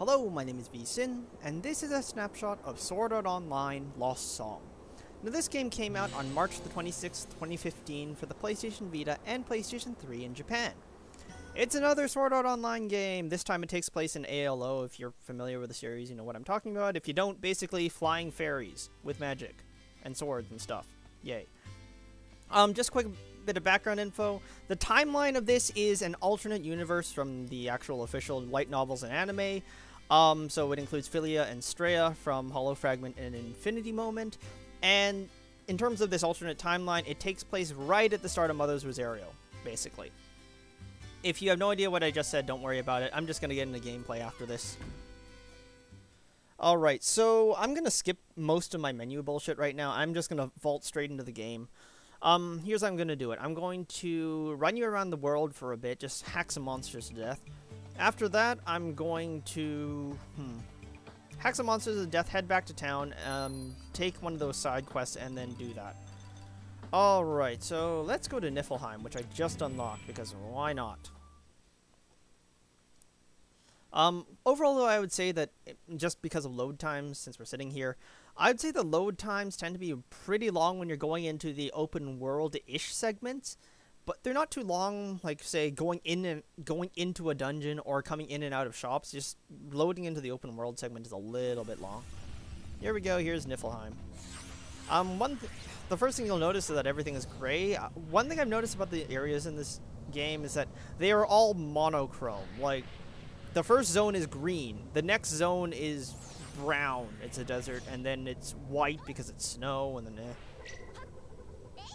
Hello, my name is VSin, and this is a snapshot of Sword Art Online Lost Song. Now this game came out on March the 26th, 2015 for the PlayStation Vita and PlayStation 3 in Japan. It's another Sword Art Online game. This time it takes place in ALO. If you're familiar with the series, you know what I'm talking about. If you don't, basically flying fairies with magic and swords and stuff. Yay. Just quick bit of background info. The timeline of this is an alternate universe from the actual official light novels and anime. So it includes Philia and Straya from Hollow Fragment and Infinity Moment. And in terms of this alternate timeline, it takes place right at the start of Mother's Rosario, basically. If you have no idea what I just said, don't worry about it. I'm just going to get into gameplay after this. Alright, so I'm going to skip most of my menu bullshit right now. I'm just going to vault straight into the game. Here's how I'm going to do it. I'm going to run you around the world for a bit, just hack some monsters to death. After that, I'm going to hack some monsters to death, head back to town, take one of those side quests, and then do that. Alright, so let's go to Niflheim, which I just unlocked, because why not? Overall, though, I would say that just because of load times, since we're sitting here, I'd say the load times tend to be pretty long when you're going into the open world-ish segments, but they're not too long, like, say, going into a dungeon or coming in and out of shops. Just loading into the open world segment is a little bit long. Here we go, here's Niflheim. The first thing you'll notice is that everything is gray. One thing I've noticed about the areas in this game is that they are all monochrome. Like, the first zone is green, the next zone is brown, it's a desert, and then it's white because it's snow, and then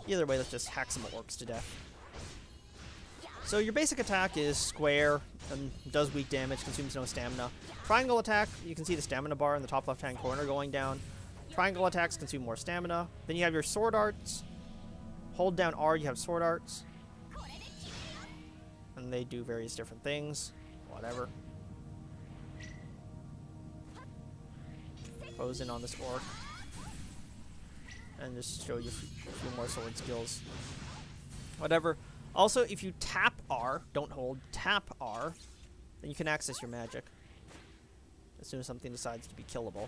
Either way, let's just hack some orcs to death. So your basic attack is square, and does weak damage, consumes no stamina. Triangle attack, you can see the stamina bar in the top left-hand corner going down. Triangle attacks consume more stamina. Then you have your sword arts. Hold down R, you have sword arts. And they do various different things. Whatever. Close in on this orc. And just show you a few more sword skills. Whatever. Also, if you tap R, don't hold, tap R, then you can access your magic. As soon as something decides to be killable.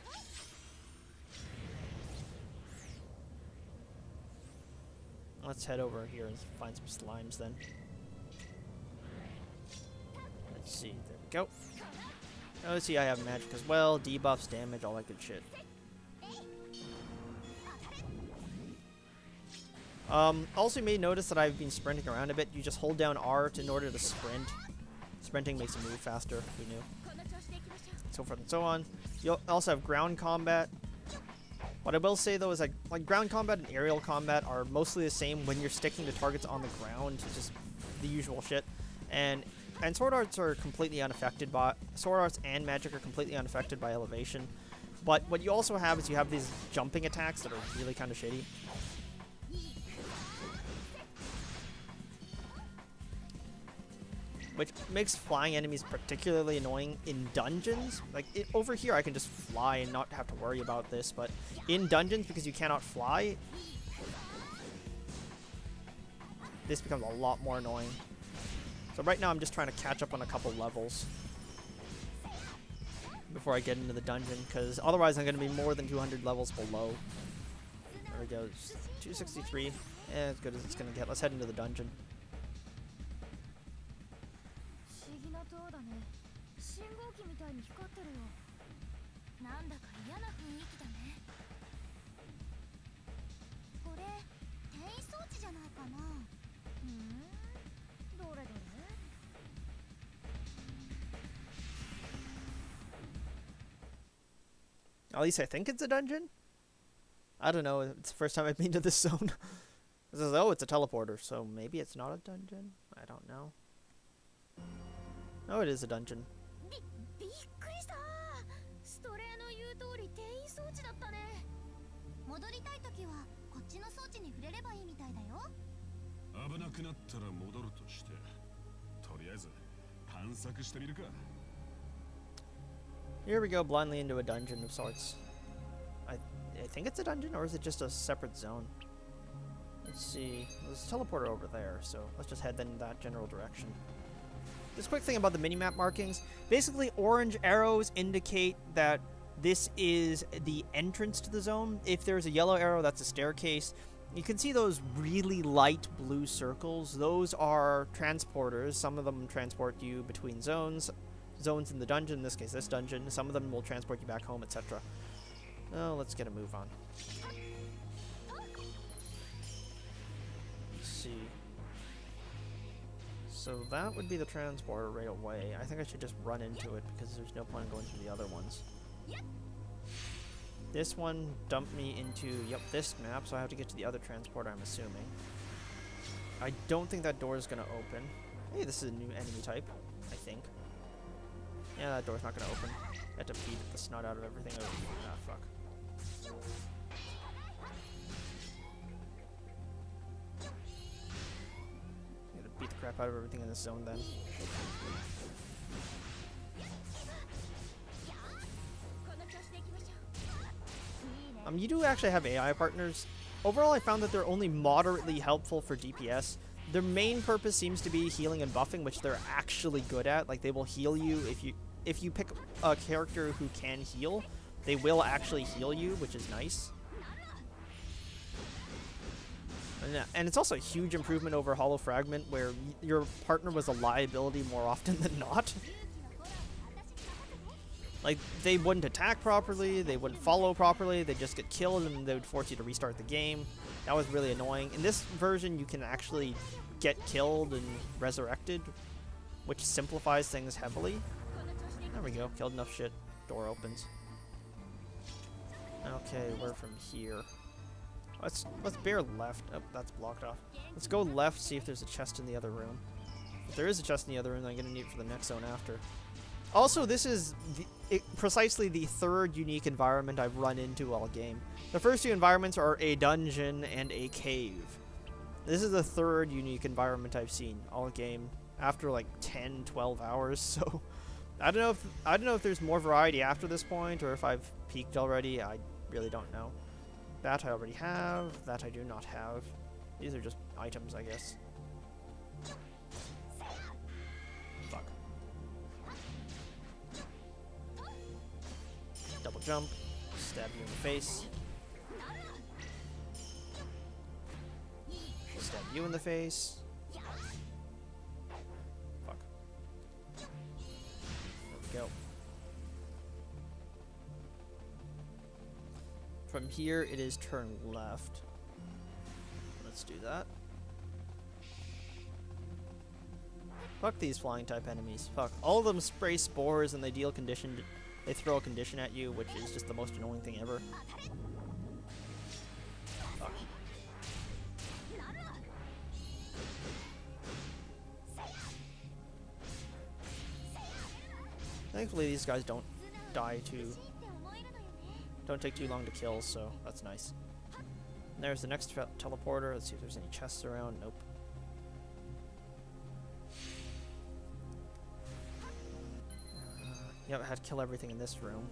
Let's head over here and find some slimes then. Let's see, there we go. Oh, let's see, I have magic as well, debuffs, damage, all that good shit. Also, you may notice that I've been sprinting around a bit. You just hold down R in order to sprint. Sprinting makes you move faster, we knew. So forth and so on. You'll also have ground combat. What I will say though is that like ground combat and aerial combat are mostly the same when you're sticking to targets on the ground. It's just the usual shit. And sword arts are completely unaffected by sword arts and magic are completely unaffected by elevation. But what you also have is you have these jumping attacks that are really kind of shitty. Which makes flying enemies particularly annoying in dungeons. Like, over here I can just fly and not have to worry about this, but in dungeons, because you cannot fly, this becomes a lot more annoying. So right now I'm just trying to catch up on a couple levels before I get into the dungeon, because otherwise I'm going to be more than 200 levels below. There we go, 263, as good as it's going to get. Let's head into the dungeon. At least I think it's a dungeon? I don't know, it's the first time I've been to this zone. It says, oh, it's a teleporter, so maybe it's not a dungeon? I don't know. Oh, it is a dungeon. Here we go, blindly into a dungeon of sorts. I think it's a dungeon, or is it just a separate zone? Let's see. There's a teleporter over there, so let's just head in that general direction. Just a quick thing about the minimap markings. Basically, orange arrows indicate that this is the entrance to the zone. If there's a yellow arrow, that's a staircase. You can see those really light blue circles. Those are transporters. Some of them transport you between zones. Zones in the dungeon, in this case this dungeon. Some of them will transport you back home, etc. Oh, let's get a move on. Let's see. So that would be the transporter right away. I think I should just run into it because there's no point in going through the other ones. This one dumped me into, yep, this map, so I have to get to the other transporter, I'm assuming. I don't think that door is going to open. Hey, this is a new enemy type, I think. Yeah, that door's not going to open. I have to beat the snot out of everything. Ah, fuck. I gotta beat the crap out of everything in this zone then. You do actually have AI partners. Overall, I found that they're only moderately helpful for DPS. Their main purpose seems to be healing and buffing, which they're actually good at. Like, they will heal you if you pick a character who can heal, they will actually heal you, which is nice. And it's also a huge improvement over Hollow Fragment, where your partner was a liability more often than not. Like, they wouldn't attack properly, they wouldn't follow properly, they'd just get killed and they would force you to restart the game. That was really annoying. In this version, you can actually get killed and resurrected, which simplifies things heavily. There we go, killed enough shit. Door opens. Okay, we're from here. Let's bear left. Oh, that's blocked off. Let's go left, see if there's a chest in the other room. If there is a chest in the other room, then I'm gonna need it for the next zone after. Also, this is precisely the third unique environment I've run into all game. The first two environments are a dungeon and a cave. This is the third unique environment I've seen all game after like 10, 12 hours, so I don't know if there's more variety after this point or if I've peaked already. I really don't know. That I already have, that I do not have. These are just items, I guess. Fuck. Double jump, stab you in the face. Stab you in the face. Fuck. There we go. From here, it is turn left. Let's do that. Fuck these flying type enemies. Fuck. All of them spray spores and they deal condition. They throw a condition at you, which is just the most annoying thing ever. Fuck. Thankfully, these guys don't die too. Don't take too long to kill, so that's nice. And there's the next teleporter. Let's see if there's any chests around. Nope. Yep, I had to kill everything in this room.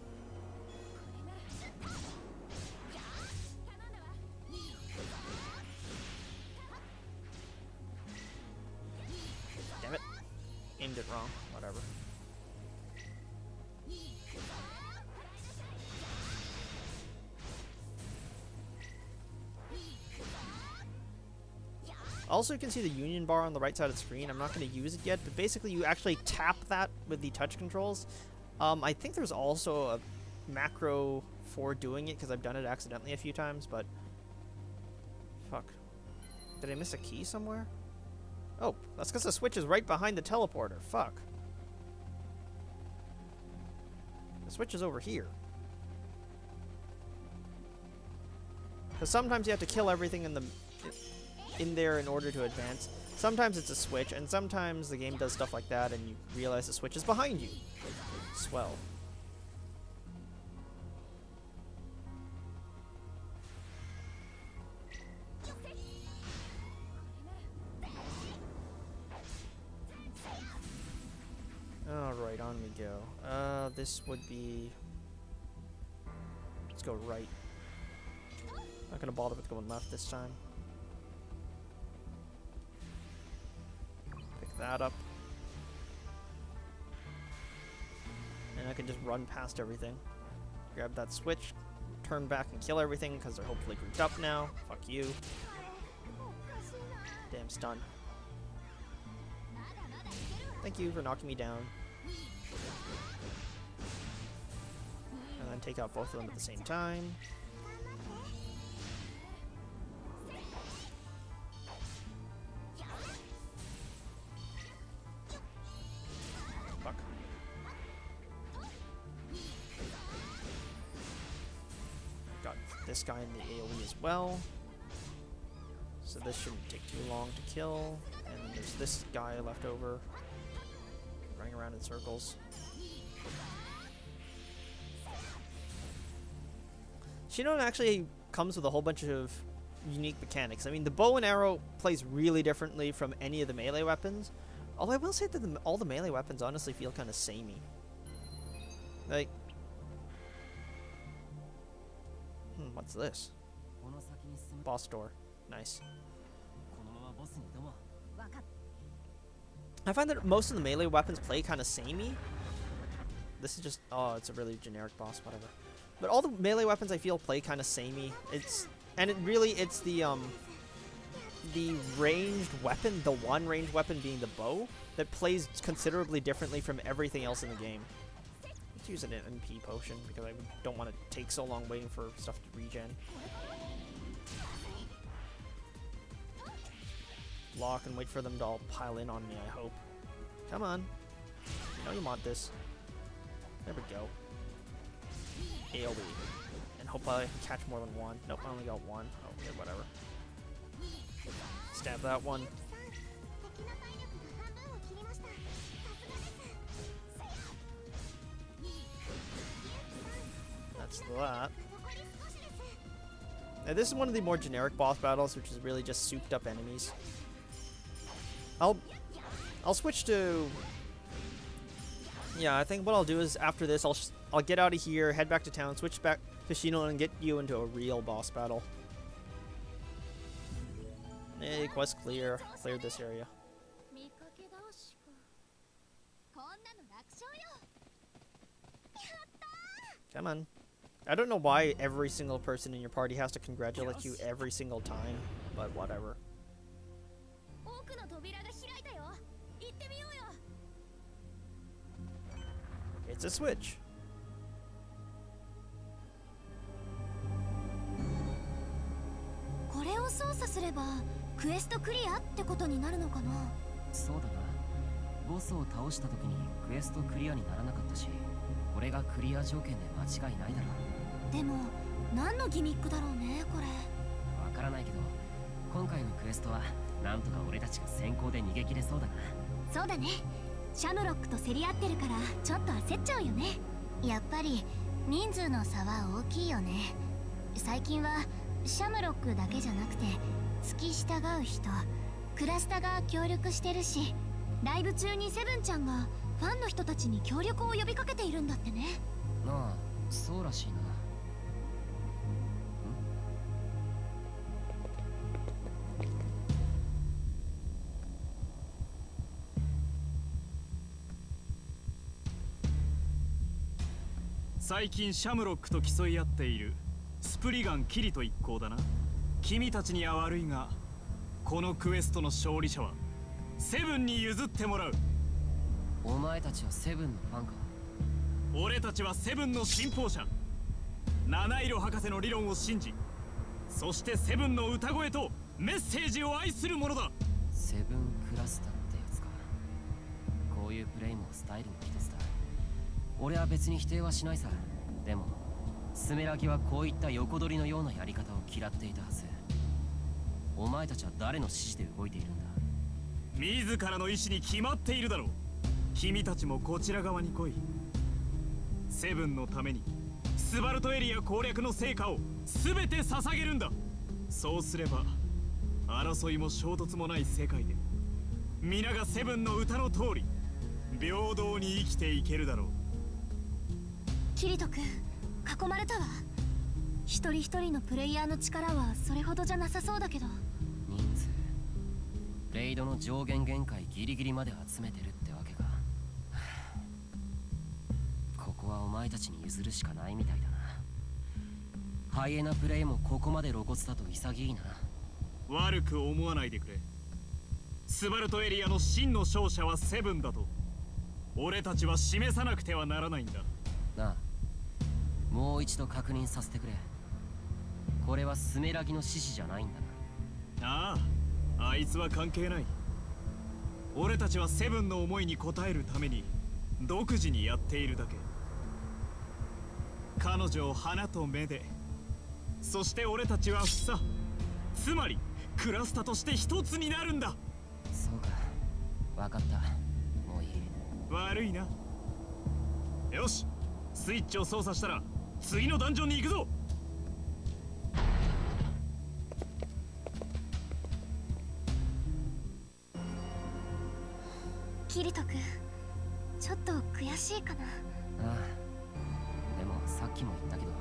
Damn it. Aimed it wrong. Whatever. Also, you can see the union bar on the right side of the screen. I'm not going to use it yet, but basically you actually tap that with the touch controls. I think there's also a macro for doing it, because I've done it accidentally a few times, but... Fuck. Did I miss a key somewhere? Oh, that's because the switch is right behind the teleporter. Fuck. The switch is over here. Because sometimes you have to kill everything in there in order to advance. Sometimes it's a switch, and sometimes the game does stuff like that and you realize the switch is behind you. Swell. Alright, on we go. This would be... Let's go right. Not gonna bother with going left this time. Pick that up. And I can just run past everything. Grab that switch, turn back and kill everything because they're hopefully grouped up now. Fuck you. Damn stun. Thank you for knocking me down. And then take out both of them at the same time. Fuck. Got this guy in the AoE as well. So this shouldn't take too long to kill. And there's this guy left over. Running around in circles. Shinon actually comes with a whole bunch of unique mechanics. I mean, the bow and arrow plays really differently from any of the melee weapons. Although I will say that all the melee weapons honestly feel kind of samey. Like... what's this? Boss door. Nice. I find that most of the melee weapons play kind of samey. This is just... oh, it's a really generic boss, whatever. But all the melee weapons I feel play kind of samey. It's the ranged weapon, the one ranged weapon being the bow, that plays considerably differently from everything else in the game. Let's use an MP potion because I don't want to take so long waiting for stuff to regen. Block and wait for them to all pile in on me, I hope. Come on. You know you want this. There we go. AoE. And hope I can catch more than one. Nope, I only got one. Okay, whatever. Stab that one. That's that. Now, this is one of the more generic boss battles, which is really just souped up enemies. I'll switch to... yeah, I think what I'll do is after this, I'll get out of here, head back to town, switch back to Shinon, and get you into a real boss battle. Hey, quest clear. Cleared this area. Come on. I don't know why every single person in your party has to congratulate you every single time, but whatever. It's a switch.シャムロックと競り合ってるからちょっと焦っちゃうよね。やっぱり人数の差は大きいよね。最近はシャムロックだけじゃなくて付き従う人、クラスタが協力してるし、ライブ中にセブンちゃんがファンの人たちに協力を呼びかけているんだってね。ああ、そうらしいな。最近シャムロックと競い合っているスプリガンキリト一行だな。君たちには悪いが、このクエストの勝利者はセブンに譲ってもらう。お前たちはセブンのファンか。俺たちはセブンの信奉者。七色博士の理論を信じ、そしてセブンの歌声とメッセージを愛する者だ。セブンクラスターってやつか。こういうプレイもスタイルの一つだ。俺は別に否定はしないさ。でもスメラギはこういった横取りのようなやり方を嫌っていたはず。お前たちは誰の指示で動いているんだ。自らの意志に決まっているだろう。君たちもこちら側に来い。セブンのためにスバルトエリア攻略の成果を全て捧げるんだ。そうすれば争いも衝突もない世界で皆がセブンの歌の通り平等に生きていけるだろう。キリト君、囲まれたわ。一人一人のプレイヤーの力はそれほどじゃなさそうだけど。人数、レイドの上限限界ギリギリまで集めてるってわけか。こ前たちに譲るしかないみたいだな。ハイエナプレイもここまで露骨だと潔いな。悪く思わないでくれ。スバルトエリアの真の勝者はセブンだと俺たちは示さなくてはならないんだなあ。もう一度確認させてくれ。これはスメラギの獅子じゃないんだな。ああ、あいつは関係ない。俺たちはセブンの思いに応えるために独自にやっているだけ。彼女を花と目で、そして俺たちは房、つまりクラスタとして一つになるんだ。そうか、分かった。もういい。悪いな。よし、スイッチを操作したら次のダンジョンに行くぞ。キリト君、ちょっと悔しいかな。ああ、でもさっきも言ったけど、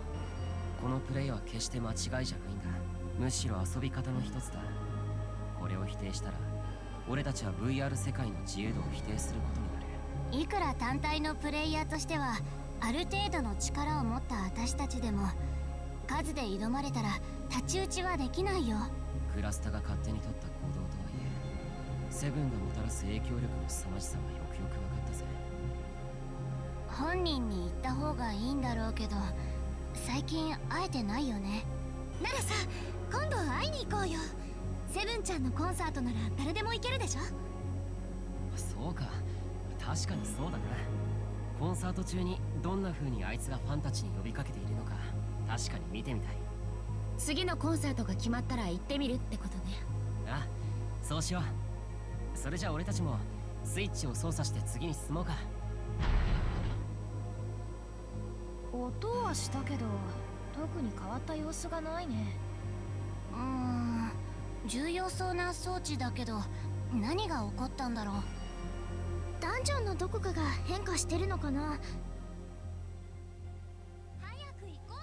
このプレイは決して間違いじゃないんだ。むしろ遊び方の一つだ。これを否定したら俺たちは VR 世界の自由度を否定することになる。いくら単体のプレイヤーとしてはある程度の力を持った私たちでも、数で挑まれたら太刀打ちはできないよ。クラスタが勝手に取った行動とはいえ、セブンがもたらす影響力の凄まじさはよくよく分かったぜ。本人に言った方がいいんだろうけど、最近会えてないよね。ならさ、今度会いに行こうよ。セブンちゃんのコンサートなら誰でも行けるでしょ。そうか、確かにそうだな。コンサート中にどんな風にあいつがファンたちに呼びかけているのか、確かに見てみたい。次のコンサートが決まったら行ってみるってことね。あ、そうしよう。それじゃあ俺たちもスイッチを操作して次に進もうか。音はしたけど特に変わった様子がないね。重要そうな装置だけど何が起こったんだろう。ダンジョンのどこかが変化してるのかな。早く行こ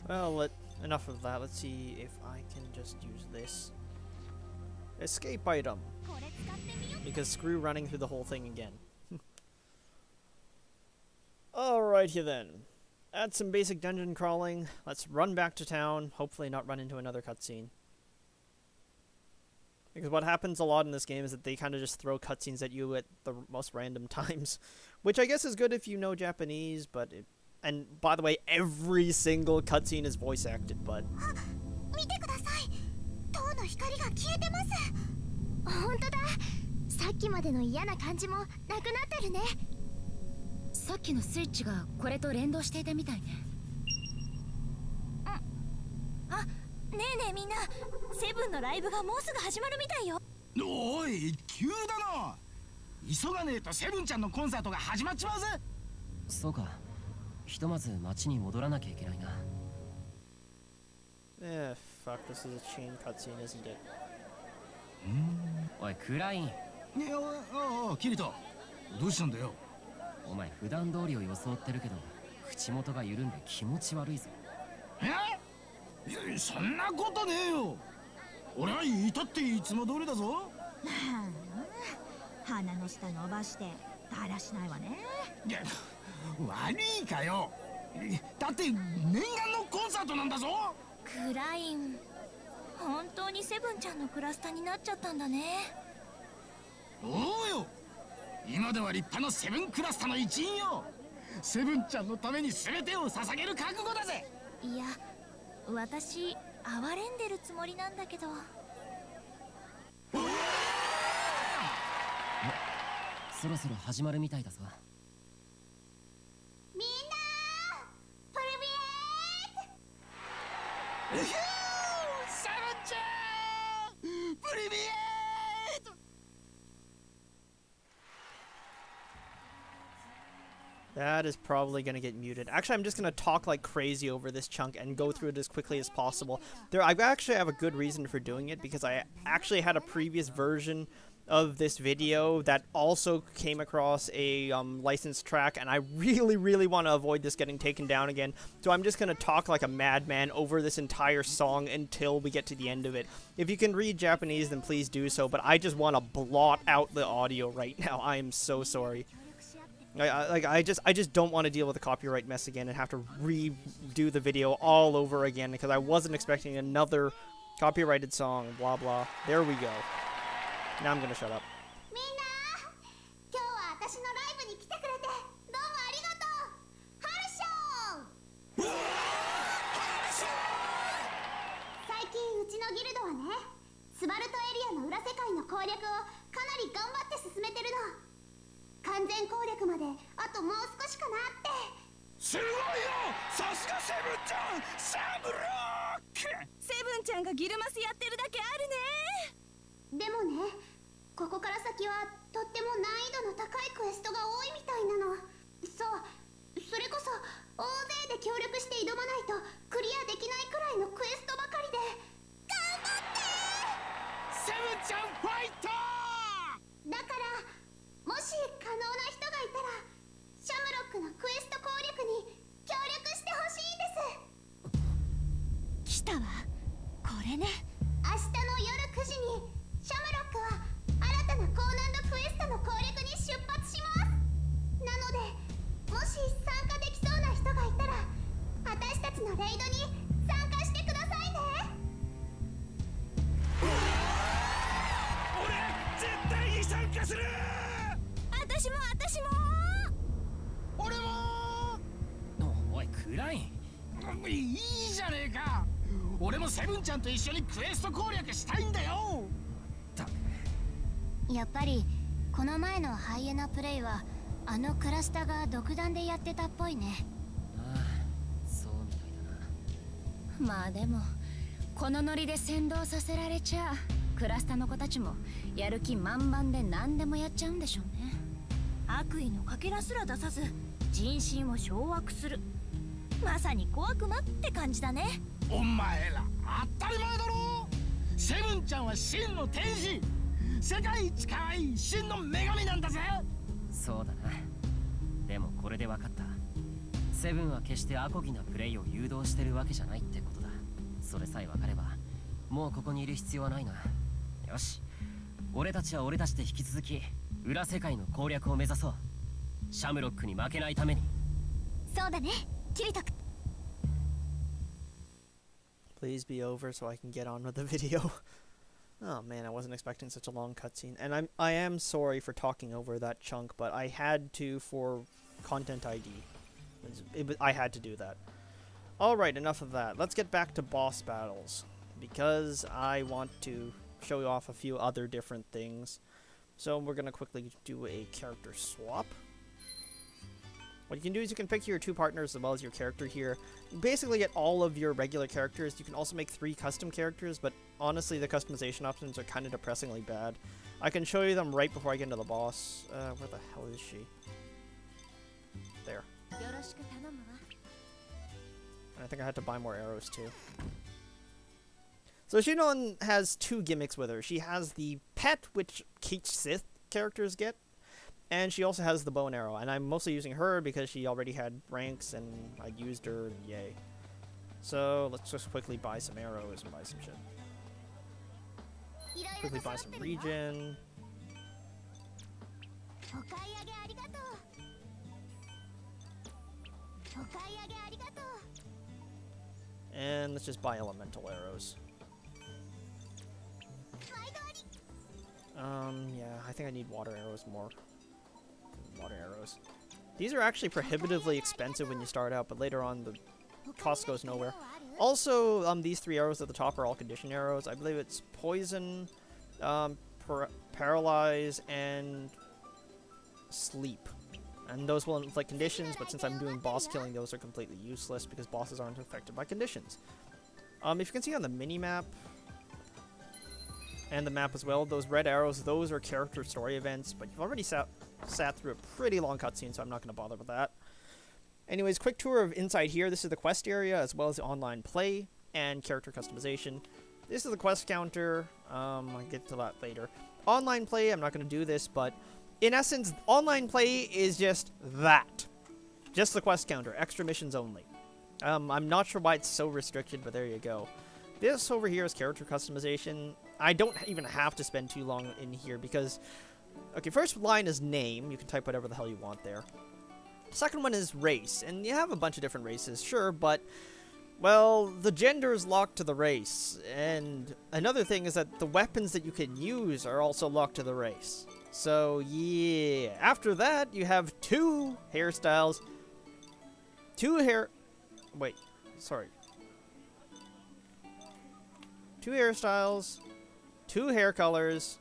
うよ。Well, enough of that. Let's see if I can just use this escape item, これ使ってみよう。 because screw running through the whole thing again. Alrighty then. Add some basic dungeon crawling. Let's run back to town. Hopefully not run into another cutscene. Because what happens a lot in this game is that they kind of just throw cutscenes at you at the most random times. Which I guess is good if you know Japanese, but and by the way, every single cutscene is voice acted, but... 見てください。塔の光が消えてます。本当だ。さっきまでの嫌な感じもなくなってるね。さっきのスイッチがこれと連動していたみたいね。あ、ねえねえみんな、セブンのライブがもうすぐ始まるみたいよ。おい、急だな。急がねえとセブンちゃんのコンサートが始まっちまうぜ。そうか、ひとまず町に戻らなきゃいけないな。fuck, this is a chain cutscene, isn't it? おい、クライン。ねえ、おい、キリト、どうしたんだよ。お前普段通りを装ってるけど口元が緩んで気持ち悪いぞ。え？そんなことねえよ。俺はいたっていつも通りだぞ。鼻の下伸ばしてだらしないわね。いや、悪いかよ。だって念願のコンサートなんだぞ。クライン、本当にセブンちゃんのクラスターになっちゃったんだね。おうよ、今では立派なセブンクラスターの一員よ。セブンちゃんのために全てを捧げる覚悟だぜ。いや、私哀れんでるつもりなんだけど。そろそろ始まるみたいだぞ。みんなプレビエート。セブンちゃんプレビエート。That is probably going to get muted. Actually, I'm just going to talk like crazy over this chunk and go through it as quickly as possible. I actually have a good reason for doing it, because I actually had a previous version of this video that also came across a licensed track, and I really, really want to avoid this getting taken down again. So I'm just going to talk like a madman over this entire song until we get to the end of it. If you can read Japanese, then please do so, but I just want to blot out the audio right now. I am so sorry. I just don't want to deal with the copyright mess again and have to redo the video all over again because I wasn't expecting another copyrighted song. Blah blah. There we go. Now I'm gonna shut up. みんな、今日は私のライブに来てくれてどうもありがとう。ハルション。最近うちのギルドはね、スバルトエリアの裏世界の攻略をかなり頑張って進めてるの。完全攻略まであともう少しかなって。すごいよ、さすがセブンちゃん、サブロック。セブンちゃんがギルマスやってるだけあるね。でもね、ここから先はとっても難易度の高いクエストが多いみたいなの。そう、それこそ大勢で協力して挑まないとクリアできないくらいのクエストばかりで。頑張って。セブンちゃんファイト。だからもし可能な人がいたらシャムロックのクエスト攻略に協力してほしいです。来たわ、これね。明日の夜9時にシャムロックは新たな高難度クエストの攻略に出発します。なのでもし参加できそうな人がいたら私たちのレイドに参加してくださいね。俺絶対に参加する。私も俺も。おいクライン、いいじゃねえか。俺もセブンちゃんと一緒にクエスト攻略したいんだよ。やっぱりこの前のハイエナプレイはあのクラスタが独断でやってたっぽいね。ああ、そうみたいだな。まあでもこのノリで先導させられちゃクラスタの子たちもやる気満々で何でもやっちゃうんでしょうね。悪意のかけらすら出さず人心を掌握する、まさに小悪魔って感じだね。お前ら当たり前だろ。セブンちゃんは真の天使、世界一可愛い真の女神なんだぜ。そうだな。でもこれで分かった。セブンは決してアコギなプレイを誘導してるわけじゃないってことだ。それさえ分かればもうここにいる必要はないな。よし、俺たちは俺たちで引き続き裏世界の攻略を目指そう。シャムロックに負けないために。そうだね、キリト君。Please be over so I can get on with the video. Oh man, I wasn't expecting such a long cutscene, and I am sorry for talking over that chunk, but I had to for content ID. I had to do that. Alright, enough of that. Let's get back to boss battles, because I want to show you off a few other different things. So we're going to quickly do a character swap. What you can do is you can pick your two partners as well as your character here. You basically get all of your regular characters. You can also make 3 custom characters, but honestly the customization options are kind of depressingly bad. I can show you them right before I get into the boss. Where the hell is she? There. And I think I had to buy more arrows too. So Shinon has 2 gimmicks with her. She has the pet, which Keach Sith characters get, and she also has the bow and arrow. And I'm mostly using her because she already had ranks, and I used her, and yay. So let's just quickly buy some arrows and buy some shit. Quickly buy some regen. And let's just buy elemental arrows. Yeah, I think I need water arrows more. Water arrows. These are actually prohibitively expensive when you start out, but later on the cost goes nowhere. Also, these 3 arrows at the top are all condition arrows. I believe it's poison, paralyze, and sleep. And those will inflict conditions, but since I'm doing boss killing, those are completely useless because bosses aren't affected by conditions. If you can see on the mini-map, and the map as well, those red arrows, those are character story events, but you've already sat through a pretty long cutscene, so I'm not going to bother with that. Anyways, quick tour of inside here. This is the quest area, as well as the online play and character customization. This is the quest counter. I'll get to that later. Online play, I'm not going to do this, but in essence, online play is just that. Just the quest counter, extra missions only. I'm not sure why it's so restricted, but there you go. This over here is character customization. I don't even have to spend too long in here because Okay, first line is name. You can type whatever the hell you want there. Second one is race, and you have a bunch of different races, sure, but, well, the gender is locked to the race. And another thing is that the weapons that you can use are also locked to the race. So, yeah. After that, you have 2 hairstyles. 2 hairstyles, 2 hair colors,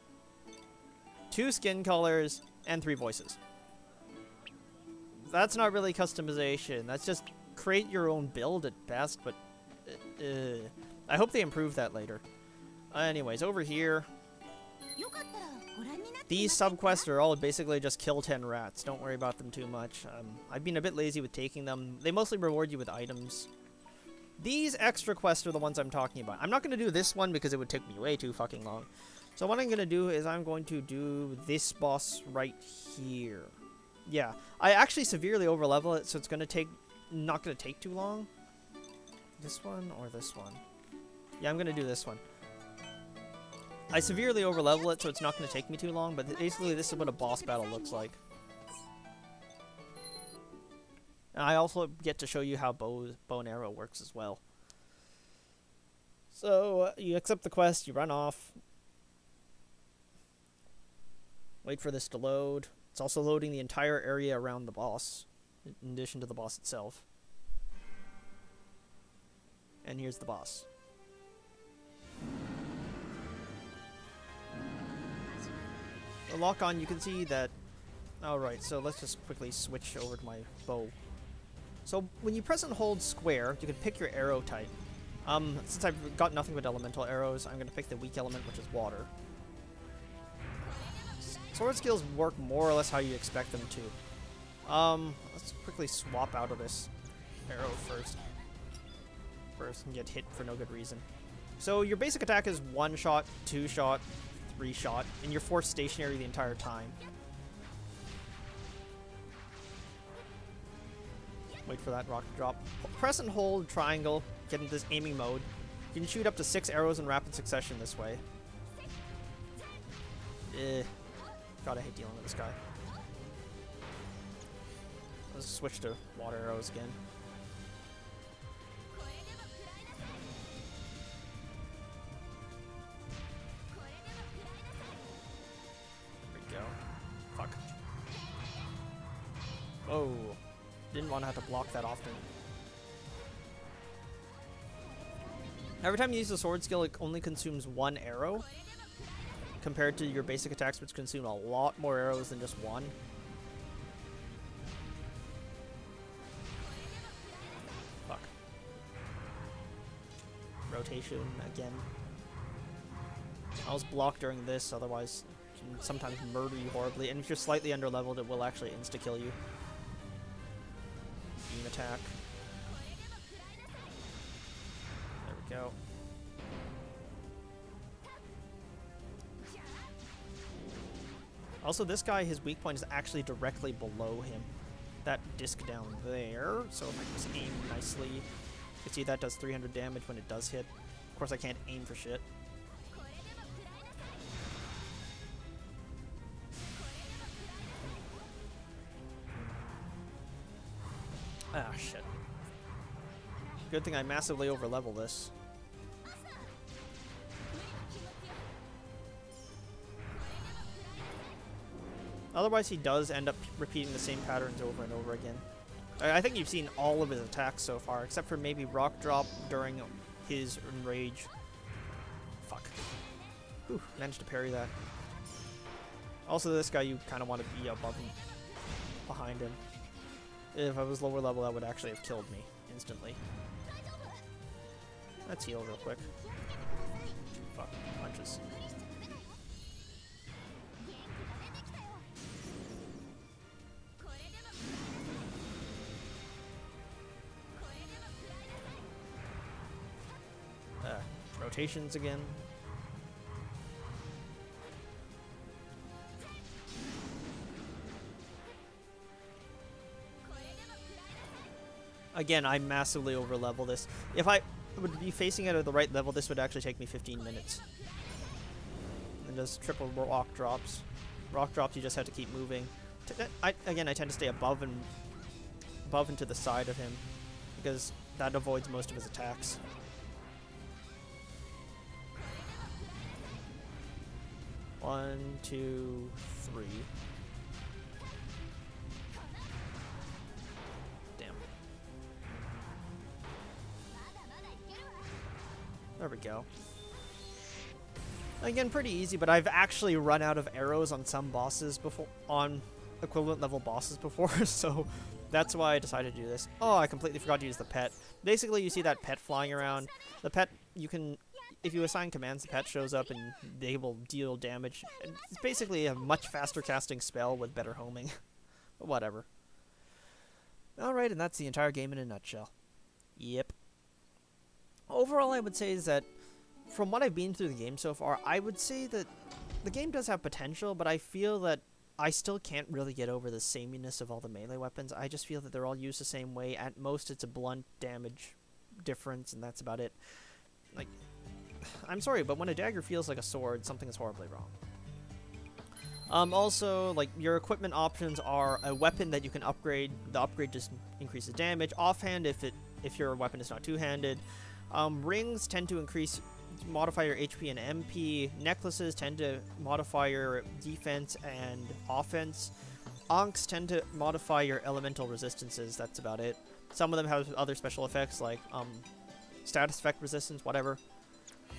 2 skin colors, and 3 voices. That's not really customization. That's just create your own build at best, but I hope they improve that later. Anyways, over here, these subquests are all basically just kill 10 rats. Don't worry about them too much. I've been a bit lazy with taking them. They mostly reward you with items. These extra quests are the ones I'm talking about. I'm not going to do this one because it would take me way too fucking long. So what I'm going to do is I'm going to do this boss right here. Yeah, I actually severely overlevel it, so it's going to take, not going to take too long. This one or this one? Yeah, I'm going to do this one. I severely overlevel it, so it's not going to take me too long, but basically this is what a boss battle looks like. And I also get to show you how bow and arrow works as well. So, you accept the quest, you run off. Wait for this to load. It's also loading the entire area around the boss, in addition to the boss itself. And here's the boss. The lock on, you can see that... Alright, so let's just quickly switch over to my bow. So, when you press and hold square, you can pick your arrow type. Since I've got nothing but elemental arrows, I'm going to pick the weak element, which is water. Sword skills work more or less how you expect them to. Let's quickly swap out of this arrow first and get hit for no good reason. So your basic attack is 1 shot, 2 shot, 3 shot, and you're forced stationary the entire time. Wait for that rock to drop. Press and hold triangle, get into this aiming mode. You can shoot up to 6 arrows in rapid succession this way. God, I hate dealing with this guy. Let's switch to water arrows again. There we go. Fuck. Whoa. Didn't want to have to block that often. Every time you use the sword skill, it only consumes 1 arrow, compared to your basic attacks, which consume a lot more arrows than just 1. Fuck. Rotation again. I was blocked during this, otherwise it can sometimes murder you horribly, and if you're slightly underleveled, it will actually insta-kill you. Beam attack. There we go. Also, this guy, his weak point is actually directly below him. That disc down there. So if I just aim nicely, you can see that does 300 damage when it does hit. Of course, I can't aim for shit. Ah, shit. Good thing I massively overlevel this. Otherwise, he does end up repeating the same patterns over and over again. I think you've seen all of his attacks so far, except for maybe Rock Drop during his Enrage. Fuck. Whew, managed to parry that. Also, this guy, you kind of want to be above him, behind him. If I was lower level, that would actually have killed me instantly. Let's heal real quick. Fuck, punches. Rotations again. Again, I massively overlevel this. If I would be facing it at the right level, this would actually take me 15 minutes. And does triple rock drops. Rock drops, you just have to keep moving. Again, I tend to stay above and to the side of him, because that avoids most of his attacks. One, two, three. Damn. There we go. Again, pretty easy, but I've actually run out of arrows on some bosses before, on equivalent level bosses before, so that's why I decided to do this. Oh, I completely forgot to use the pet. Basically, you see that pet flying around. The pet, you can, if you assign commands, the pet shows up and they will deal damage. It's basically a much faster casting spell with better homing. But whatever. Alright, and that's the entire game in a nutshell. Yep. Overall, I would say is that from what I've been through the game so far, I would say that the game does have potential, but I feel that I still can't really get over the sameness of all the melee weapons. I just feel that they're all used the same way. At most, it's a blunt damage difference, and that's about it. Like, I'm sorry, but when a dagger feels like a sword, something is horribly wrong. Also, like, your equipment options are a weapon that you can upgrade. The upgrade just increases damage. Offhand, if your weapon is not two-handed. Rings tend to modify your HP and MP. Necklaces tend to modify your defense and offense. Ankhs tend to modify your elemental resistances. That's about it. Some of them have other special effects like status effect resistance, whatever.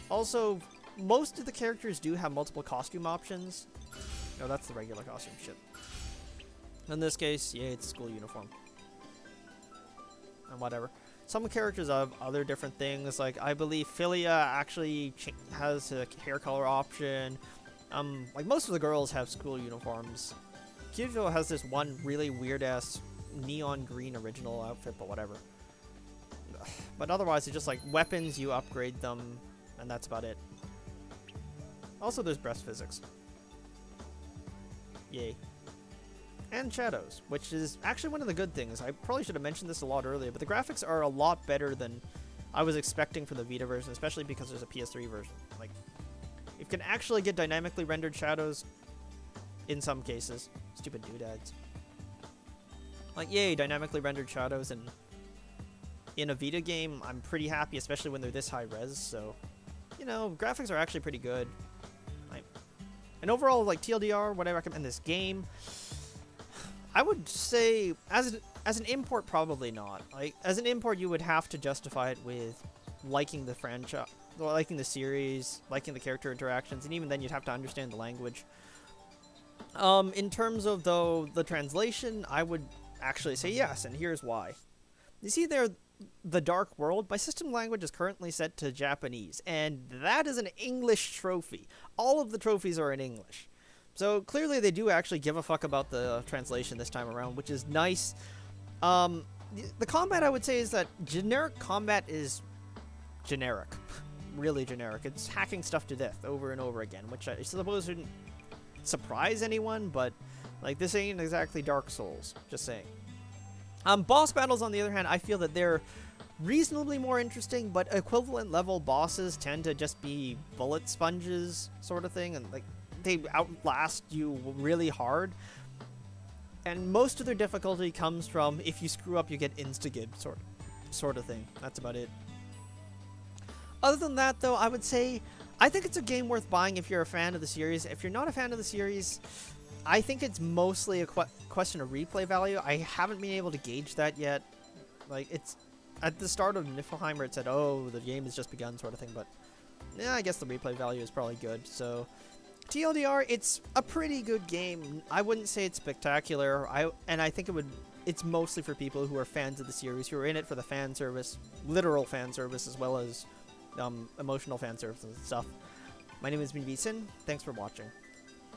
Also, most of the characters do have multiple costume options. No, that's the regular costume shit. In this case, yeah, it's a school uniform. And whatever. Some characters have other different things, like I believe Philia actually has a hair color option. Like most of the girls have school uniforms. Kirito has this one really weird-ass neon green original outfit, but whatever. But otherwise, it's just like weapons, you upgrade them, and that's about it. Also, there's breast physics. Yay. And shadows, which is actually one of the good things. I probably should have mentioned this a lot earlier, but the graphics are a lot better than I was expecting for the Vita version, especially because there's a PS3 version. Like, you can actually get dynamically rendered shadows in some cases. Stupid doodads. Like, yay, dynamically rendered shadows, and in a Vita game, I'm pretty happy, especially when they're this high res, so, you know, graphics are actually pretty good. And overall, like, TLDR, would I recommend this game? I would say, as an import, probably not. Like, as an import, you would have to justify it with liking the franchise, liking the series, liking the character interactions, and even then you'd have to understand the language. In terms of, though, the translation, I would actually say yes, and here's why. You see there, the Dark World, my system language is currently set to Japanese, and that is an English trophy. All of the trophies are in English. So clearly they do actually give a fuck about the translation this time around, which is nice. The combat, I would say, is that generic combat is generic. Really generic. It's hacking stuff to death over and over again, which I suppose shouldn't surprise anyone, but like, this ain't exactly Dark Souls, just saying. Boss battles, on the other hand, I feel that they're reasonably more interesting, but equivalent level bosses tend to just be bullet sponges sort of thing, and like, they outlast you really hard, and most of their difficulty comes from if you screw up you get insta-gib sort of thing. That's about it. Other than that, though, I would say I think it's a game worth buying if you're a fan of the series. If you're not a fan of the series, I think it's mostly a question of replay value. I haven't been able to gauge that yet. Like, it's at the start of Niflheim where it said, oh, the game has just begun sort of thing, but yeah, I guess the replay value is probably good. So TLDR, it's a pretty good game. I wouldn't say it's spectacular. I think it's mostly for people who are fans of the series, who are in it for the fan service, literal fan service, as well as emotional fan service and stuff. My name is Min Thanks for watching.